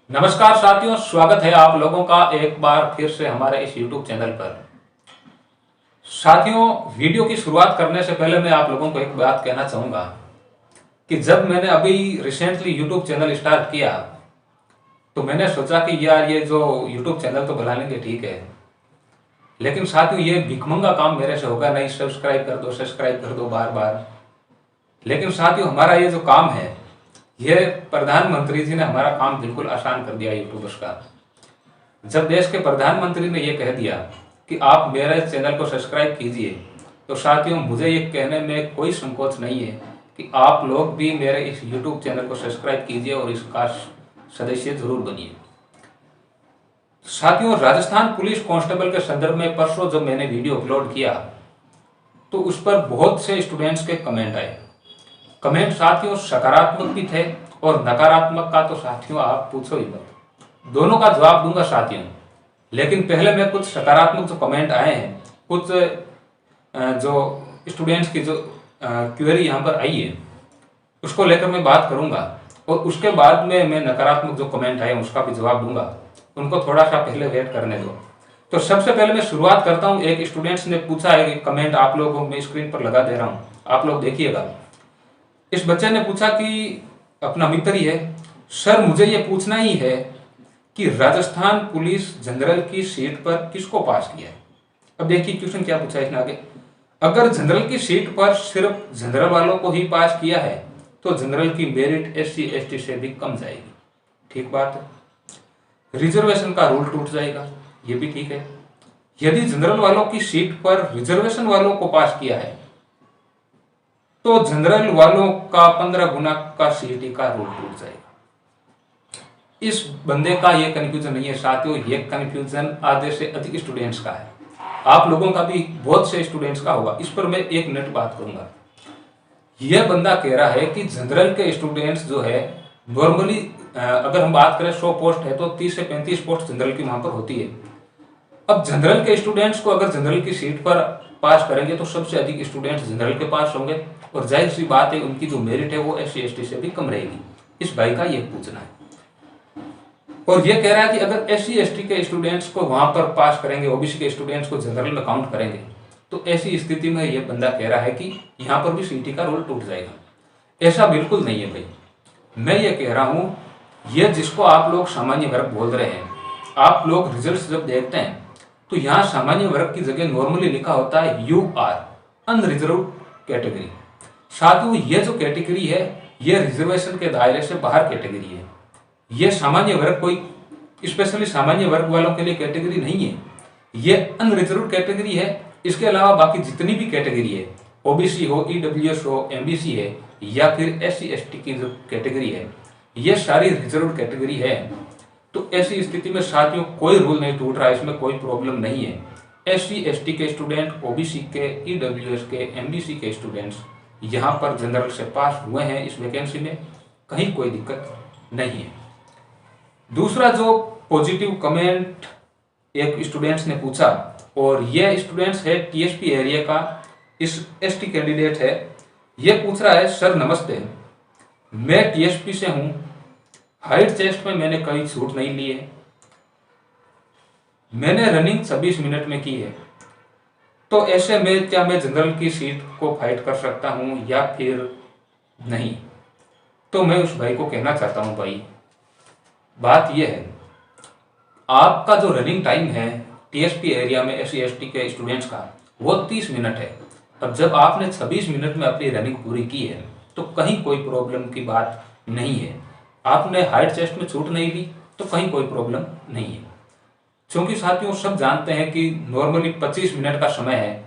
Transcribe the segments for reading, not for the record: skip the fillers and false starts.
नमस्कार साथियों, स्वागत है आप लोगों का एक बार फिर से हमारे इस YouTube चैनल पर। साथियों, वीडियो की शुरुआत करने से पहले मैं आप लोगों को एक बात कहना चाहूंगा कि जब मैंने अभी रिसेंटली YouTube चैनल स्टार्ट किया तो मैंने सोचा कि यार ये जो YouTube चैनल तो बना लेंगे, ठीक है, लेकिन साथियों ये भिखमंगा काम मेरे से होगा नहीं। सब्सक्राइब कर दो बार बार। लेकिन साथियों हमारा ये जो काम है, ये प्रधानमंत्री जी ने हमारा काम बिल्कुल आसान कर दिया यूट्यूबर्स का। जब देश के प्रधानमंत्री ने ये कह दिया कि आप मेरे चैनल को सब्सक्राइब कीजिए, तो साथियों मुझे ये कहने में कोई संकोच नहीं है कि आप लोग भी मेरे इस यूट्यूब चैनल को सब्सक्राइब कीजिए और इसका सदस्य जरूर बनिए। साथियों, राजस्थान पुलिस कांस्टेबल के संदर्भ में परसों जब मैंने वीडियो अपलोड किया तो उस पर बहुत से स्टूडेंट्स के कमेंट आए। कमेंट साथियों सकारात्मक भी थे और नकारात्मक का तो साथियों आप पूछो ही मत। दोनों का जवाब दूंगा साथियों, लेकिन पहले मैं कुछ सकारात्मक जो कमेंट आए हैं, कुछ जो स्टूडेंट्स की जो क्वेरी यहाँ पर आई है उसको लेकर मैं बात करूंगा और उसके बाद में मैं नकारात्मक जो कमेंट आए उसका भी जवाब दूंगा। उनको थोड़ा सा पहले वेट करने दो। तो सबसे पहले मैं शुरुआत करता हूँ। एक स्टूडेंट्स ने पूछा है कि कमेंट आप लोगों को मैं स्क्रीन पर लगा दे रहा हूँ, आप लोग देखिएगा। इस बच्चे ने पूछा कि अपना मित्र ही है, सर मुझे ये पूछना ही है कि राजस्थान पुलिस जनरल की सीट पर किसको पास किया है। अब देखिए क्वेश्चन क्या पूछा है इसने आगे। अगर जनरल की सीट पर सिर्फ जनरल वालों को ही पास किया है तो जनरल की मेरिट SC ST से भी कम जाएगी। ठीक बात है। रिजर्वेशन का रूल टूट जाएगा, ये भी ठीक है। यदि जनरल वालों की सीट पर रिजर्वेशन वालों को पास किया है तो जनरल वालों का 15 गुना का CET का रूल टूट जाएगा। इस बंदे का ये कंफ्यूजन नहीं है साथियों, ये कंफ्यूजन आधे से अधिक स्टूडेंट्स का है। आप लोगों का भी बहुत से स्टूडेंट्स का होगा। इस पर मैं 1 मिनट बात करूंगा। यह बंदा कह रहा है कि जनरल के स्टूडेंट्स जो है नॉर्मली अगर हम बात करें 100 पोस्ट है तो 30 से 35 पोस्ट जनरल की वहां पर होती है। अब जनरल के स्टूडेंट्स को अगर जनरल की सीट पर पास करेंगे तो सबसे अधिक स्टूडेंट्स जनरल के पास होंगे और जाहिर सी बात है उनकी जो मेरिट है वो SC ST से भी कम रहेगी। इस भाई का ये पूछना है। और ये कह रहा है कि अगर SC ST के स्टूडेंट्स को वहां पर पास करेंगे, OBC के स्टूडेंट्स को जनरल में काउंट करेंगे, तो ऐसी स्थिति में ये बंदा कह रहा है कि यहां पर भी CET का रोल टूट जाएगा। ऐसा बिल्कुल नहीं है भाई। मैं ये कह रहा हूं, ये जिसको आप लोग सामान्य वर्ग बोल रहे हैं, आप लोग रिजल्ट जब देखते हैं तो यहाँ सामान्य वर्ग की जगह नॉर्मली लिखा होता है UR अनरिजर्व कैटेगरी। साथियों ये जो कैटेगरी है ये रिजर्वेशन के दायरे से बाहर कैटेगरी है। ये सामान्य वर्ग कोई स्पेशली सामान्य वर्ग वालों के लिए कैटेगरी नहीं है, ये अनरिजर्व कैटेगरी है। इसके अलावा बाकी जितनी भी कैटेगरी है, OBC हो, EWS हो, MBC है या फिर SC ST की जो कैटेगरी है, ये सारी रिजर्व कैटेगरी है। तो ऐसी स्थिति में साथियों कोई रूल नहीं टूट रहा है, इसमें कोई प्रॉब्लम नहीं है। SC ST के स्टूडेंट, OBC के, EWS के, MBC के स्टूडेंट्स यहाँ पर जनरल से पास हुए हैं इस वैकेंसी में, कहीं कोई दिक्कत नहीं है। दूसरा जो पॉजिटिव कमेंट एक स्टूडेंट्स ने पूछा, और यह स्टूडेंट्स है TSP एरिया का, इस ST कैंडिडेट है। यह पूछ रहा है, सर नमस्ते, मैं TSP से हूं, हाइट चेस्ट में मैंने कहीं छूट नहीं ली है, मैंने रनिंग 26 मिनट में की है, तो ऐसे में क्या मैं जनरल की सीट को फाइट कर सकता हूं या फिर नहीं। तो मैं उस भाई को कहना चाहता हूं, भाई बात यह है, आपका जो रनिंग टाइम है TSP एरिया में SC ST के स्टूडेंट्स का वो 30 मिनट है। अब जब आपने 26 मिनट में अपनी रनिंग पूरी की है तो कहीं कोई प्रॉब्लम की बात नहीं है। आपने हाइट चेस्ट में छूट नहीं ली तो कहीं कोई प्रॉब्लम नहीं है। क्योंकि साथियों सब जानते हैं कि नॉर्मली 25 मिनट का समय है,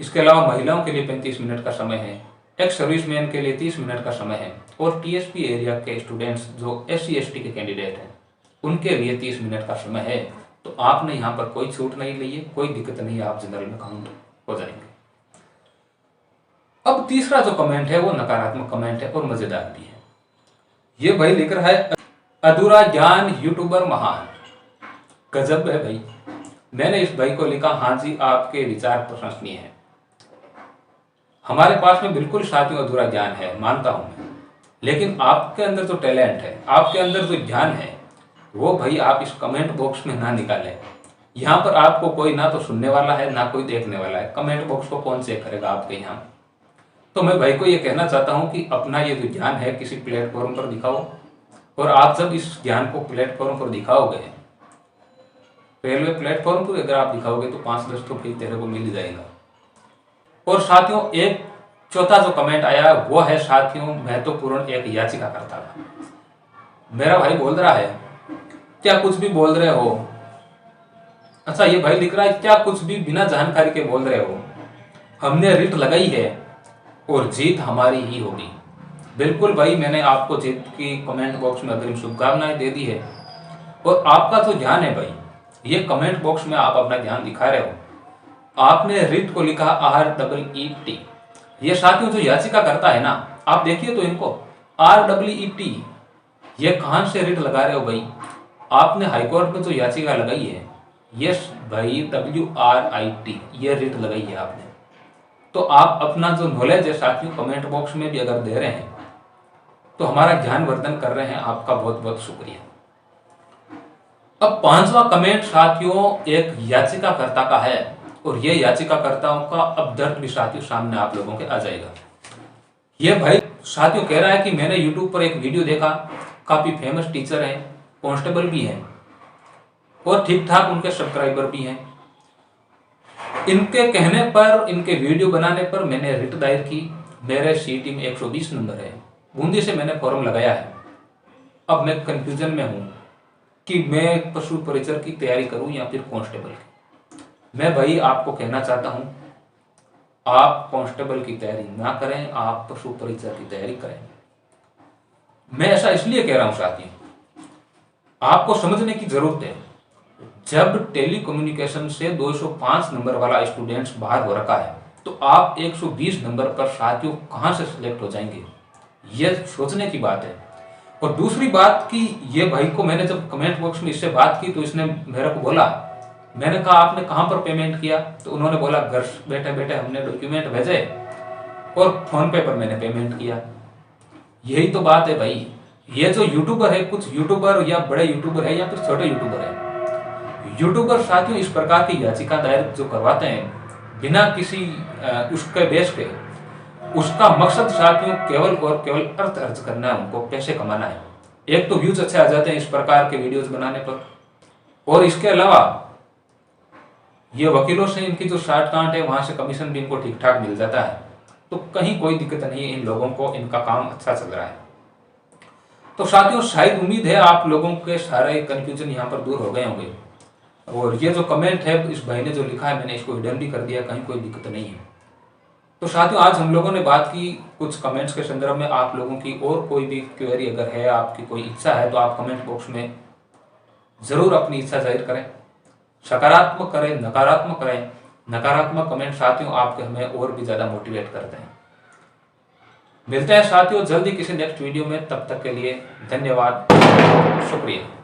इसके अलावा महिलाओं के लिए 35 मिनट का समय है, एक्स सर्विसमैन के लिए 30 मिनट का समय है, और TSP एरिया के स्टूडेंट्स जो SC ST के कैंडिडेट हैं उनके लिए 30 मिनट का समय है। तो आपने यहाँ पर कोई छूट नहीं ली है, कोई दिक्कत नहीं है, आप जनरल में काउंट हो जाएंगे। अब तीसरा जो कमेंट है वो नकारात्मक कमेंट है और मजेदार भी है। ये भाई लिख रहा है, अधूरा ज्ञान यूट्यूबर महान। गजब है भाई। मैंने इस भाई को लिखा, हाँ जी आपके विचार प्रशंसनीय है। हमारे पास में बिल्कुल साथियों अधूरा ज्ञान है, मानता हूं मैं, लेकिन आपके अंदर जो टैलेंट है, आपके अंदर जो ज्ञान है, वो भाई आप इस कमेंट बॉक्स में ना निकालें। यहाँ पर आपको कोई ना तो सुनने वाला है ना कोई देखने वाला है, कमेंट बॉक्स को कौन चेक करेगा आपके यहाँ। तो मैं भाई को ये कहना चाहता हूँ कि अपना ये जो ज्ञान है किसी प्लेटफॉर्म पर दिखाओ, और आप जब इस ज्ञान को प्लेटफॉर्म पर दिखाओगे, रेलवे प्लेटफॉर्म पर अगर आप दिखाओगे तो 5-10 तो फिर तेरे को मिल ही जाएगा। और साथियों एक चौथा जो कमेंट आया वो है साथियों महत्वपूर्ण एक याचिका करता था। मेरा भाई बोल रहा है क्या कुछ भी बोल रहे हो। अच्छा ये भाई लिख रहा है क्या कुछ भी बिना जानकारी के बोल रहे हो, हमने रिट लगाई है और जीत हमारी ही होगी। बिल्कुल भाई मैंने आपको जीत की कमेंट बॉक्स में अग्रिम शुभकामनाएं दे दी है। और आपका जो ध्यान है भाई, ये कमेंट बॉक्स में आप अपना ध्यान दिखा रहे हो, आपने रिट को लिखा REET। ये साथियों जो याचिका करता है ना, आप देखिए तो इनको REET, ये कहां से रिट लगा रहे हो भाई। आपने हाईकोर्ट में जो याचिका लगाई है ये भाई WRIT ये रिट लगाई है आपने। तो आप अपना जो नॉलेज है साथियों कमेंट बॉक्स में भी अगर दे रहे हैं तो हमारा ज्ञान वर्धन कर रहे हैं, आपका बहुत बहुत शुक्रिया। अब 5वां कमेंट साथियों एक याचिकाकर्ता का है, और ये याचिकाकर्ताओं का अब दर्द भी साथियों सामने आप लोगों के आ जाएगा। ये भाई साथियों कह रहा है कि मैंने YouTube पर एक वीडियो देखा, काफी फेमस टीचर हैं, कांस्टेबल भी हैं और ठीक ठाक उनके सब्सक्राइबर भी हैं। इनके कहने पर, इनके वीडियो बनाने पर मैंने रिट दायर की। मेरे CET में 120 नंबर है, बूंदी से मैंने फॉर्म लगाया है। अब मैं कंफ्यूजन में हूं कि मैं पशु परिचर की तैयारी करूं या फिर कांस्टेबल की। मैं भाई आपको कहना चाहता हूं आप कांस्टेबल की तैयारी ना करें, आप पशु परिचर की तैयारी करें। मैं ऐसा इसलिए कह रहा हूं साथियों, आपको समझने की जरूरत है। जब टेलीकम्युनिकेशन से 205 नंबर वाला स्टूडेंट्स बाहर हो रखा है तो आप 120 नंबर पर साथियों कहां से सिलेक्ट हो जाएंगे, यह सोचने की बात है। और दूसरी बात कि ये भाई को मैंने जब कमेंट बॉक्स में इससे बात की तो इसने मेरे को बोला, मैंने कहा आपने कहां पर पेमेंट किया, तो उन्होंने बोला घर बैठे बैठे हमने डॉक्यूमेंट भेजे और फोन पे पर मैंने पेमेंट किया। यही तो बात है भाई। ये जो यूट्यूबर है, कुछ यूट्यूबर या बड़े यूट्यूबर है या फिर छोटे यूट्यूबर है, यूट्यूबर साथियों इस प्रकार की याचिका दायर जो करवाते हैं बिना किसी उसके बेस पे, उसका मकसद साथियों केवल और केवल अर्थ अर्ज करना है, उनको पैसे कमाना है। एक तो व्यूज अच्छे आ जाते हैं इस प्रकार के वीडियोस बनाने पर, और इसके अलावा ये वकीलों से इनकी जो साठ गांठ है वहां से कमीशन भी इनको ठीक ठाक मिल जाता है। तो कहीं कोई दिक्कत नहीं है इन लोगों को, इनका काम अच्छा चल रहा है। तो साथियों शायद उम्मीद है आप लोगों के सारे कंफ्यूजन यहाँ पर दूर हो गए होंगे। और ये जो कमेंट है इस भाई ने जो लिखा है मैंने इसको हिडन भी कर दिया, कहीं कोई दिक्कत नहीं है। तो साथियों आज हम लोगों ने बात की कुछ कमेंट्स के संदर्भ में। आप लोगों की और कोई भी क्वेरी अगर है, आपकी कोई इच्छा है, तो आप कमेंट बॉक्स में जरूर अपनी इच्छा जाहिर करें। सकारात्मक करें, नकारात्मक करें। नकारात्मक कमेंट साथियों आपके हमें और भी ज्यादा मोटिवेट करते हैं। मिलते हैं साथियों जल्दी किसी नेक्स्ट वीडियो में, तब तक के लिए धन्यवाद, शुक्रिया।